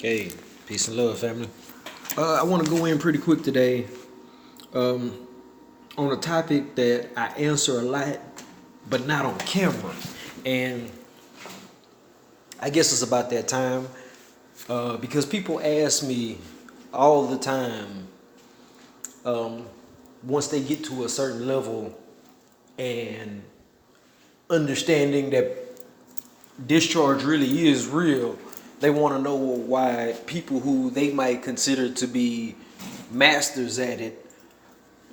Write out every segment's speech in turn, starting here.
Hey, peace and love, family. I want to go in pretty quick today on a topic that I answer a lot, but not on camera. And I guess it's about that time because people ask me all the time once they get to a certain level and understanding that discharge really is real, they want to know why people who they might consider to be masters at it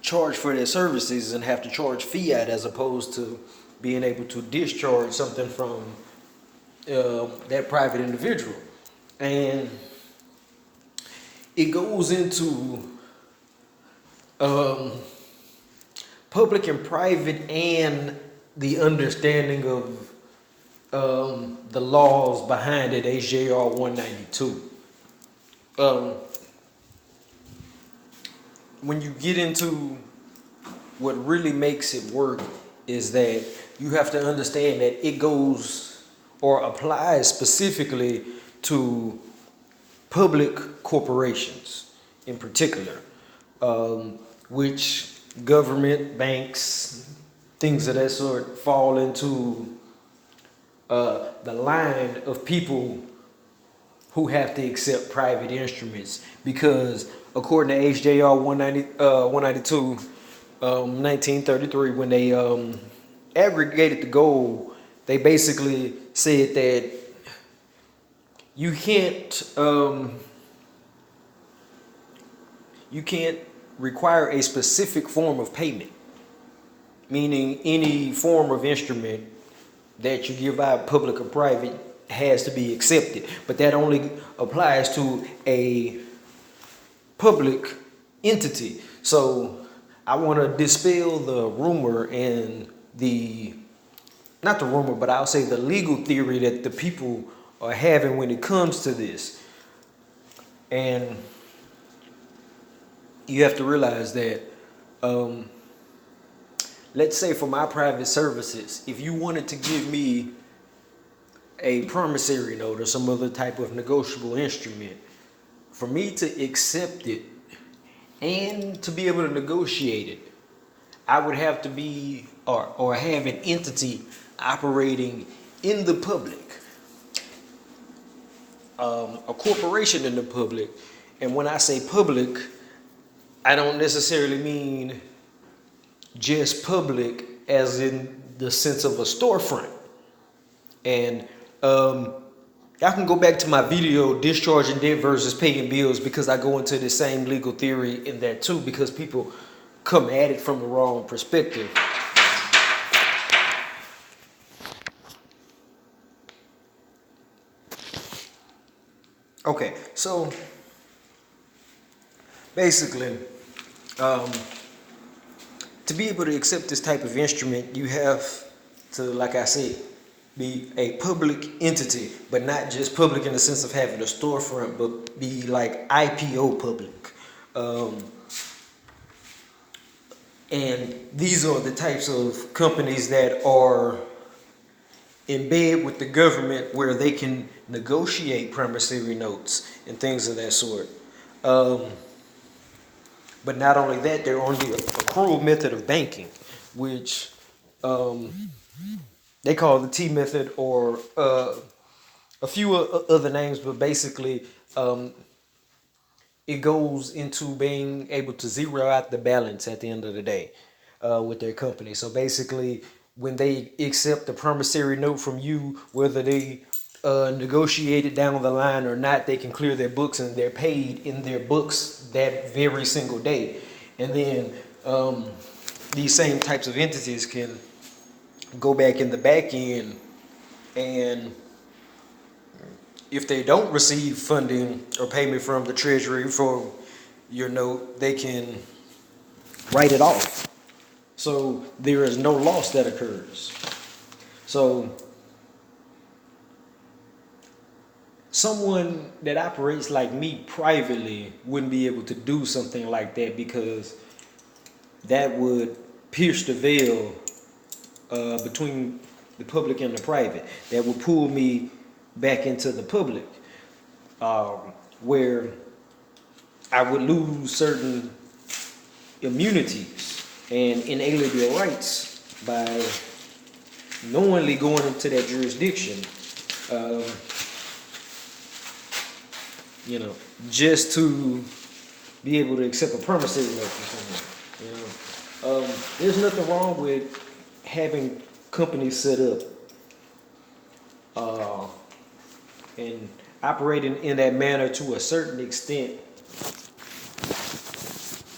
charge for their services and have to charge fiat as opposed to being able to discharge something from that private individual. And it goes into um, public and private and the understanding of the laws behind it, HJR 192. When you get into what really makes it work is that you have to understand that it goes or applies specifically to public corporations in particular, which government, banks, things of that sort fall into the line of people who have to accept private instruments because according to HJR 192, 1933, when they aggregated the goal, they basically said that you can't require a specific form of payment, meaning any form of instrument that you give out, public or private, has to be accepted. But that only applies to a public entity. So I want to dispel the rumor and not the rumor, but I'll say the legal theory that the people are having when it comes to this. And you have to realize that let's say for my private services, if you wanted to give me a promissory note or some other type of negotiable instrument, for me to accept it and to be able to negotiate it, I would have to be or have an entity operating in the public, a corporation in the public. And when I say public, I don't necessarily mean just public as in the sense of a storefront. And y'all can go back to my video, discharging debt versus paying bills, because I go into the same legal theory in that too, because people come at it from the wrong perspective. Okay, so basically, to be able to accept this type of instrument, you have to, like I said, be a public entity, but not just public in the sense of having a storefront, but be like IPO public. And these are the types of companies that are in bed with the government where they can negotiate promissory notes and things of that sort. But not only that, they're on the accrual method of banking, which they call the T method or a few other names, but basically it goes into being able to zero out the balance at the end of the day with their company. So basically, when they accept the promissory note from you, whether they negotiate it down the line or not, they can clear their books and they're paid in their books that very single day. And then these same types of entities can go back in the back end, and if they don't receive funding or payment from the Treasury for your note, they can write it off. So there is no loss that occurs. So someone that operates like me privately wouldn't be able to do something like that, because that would pierce the veil between the public and the private. That would pull me back into the public. where I would lose certain immunities and inalienable rights by knowingly going into that jurisdiction, um, you know, just to be able to accept a promissory note from someone. There's nothing wrong with having companies set up and operating in that manner to a certain extent,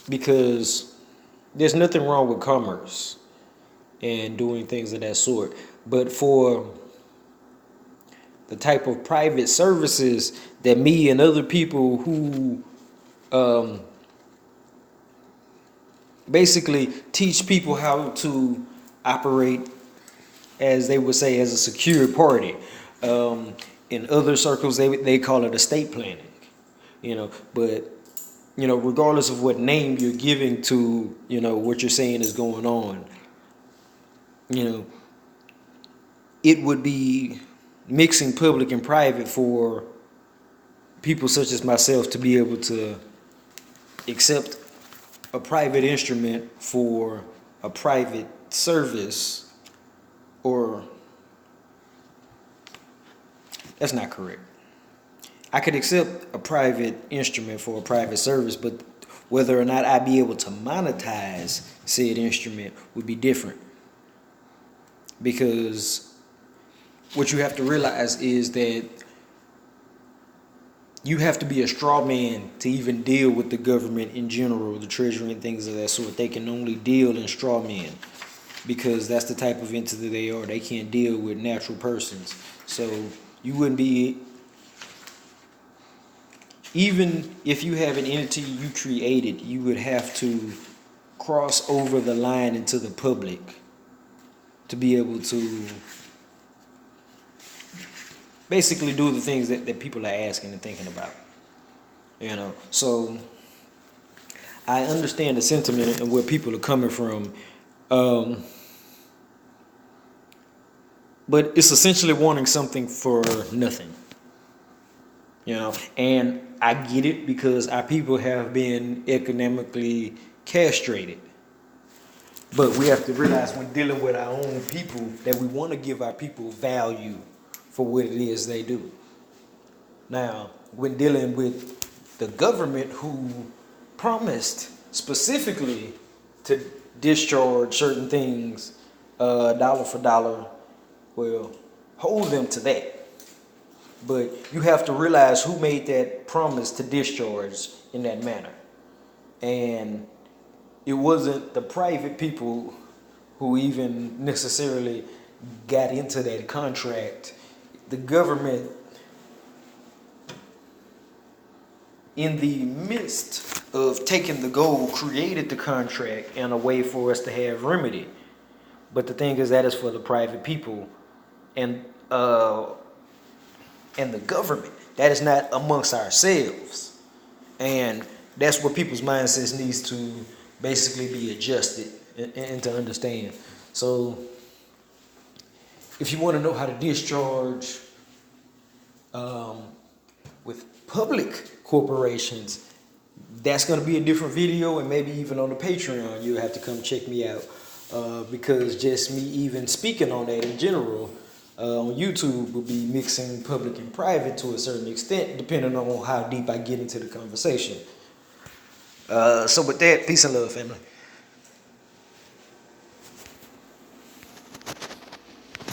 because there's nothing wrong with commerce and doing things of that sort. But for the type of private services that me and other people who basically teach people how to operate, as they would say, as a secured party. In other circles, they call it estate planning. But regardless of what name you're giving to, what you're saying is going on, it would be mixing public and private for people such as myself to be able to accept a private instrument for a private service, or that's not correct. I could accept a private instrument for a private service, but whether or not I'd be able to monetize said instrument would be different. Because what you have to realize is that you have to be a straw man to even deal with the government in general, the treasury and things of that sort. They can only deal in straw men because that's the type of entity they are. They can't deal with natural persons. So you wouldn't be, even if you have an entity you created, you would have to cross over the line into the public to be able to basically do the things that people are asking and thinking about. So I understand the sentiment and where people are coming from. But it's essentially wanting something for nothing. And I get it, because our people have been economically castrated. But we have to realize when dealing with our own people that we want to give our people value for what it is they do. Now, when dealing with the government, who promised specifically to discharge certain things dollar for dollar, well, hold them to that. But you have to realize who made that promise to discharge in that manner. And it wasn't the private people who even necessarily got into that contract. The government, in the midst of taking the gold, created the contract in a way for us to have remedy. But the thing is, that is for the private people and the government. That is not amongst ourselves. And that's where people's mindsets needs to basically be adjusted and to understand. So if you want to know how to discharge with public corporations, that's going to be a different video, and maybe even on the Patreon you'll have to come check me out, because just me even speaking on that in general on YouTube will be mixing public and private to a certain extent, depending on how deep I get into the conversation. So with that, peace and love, family.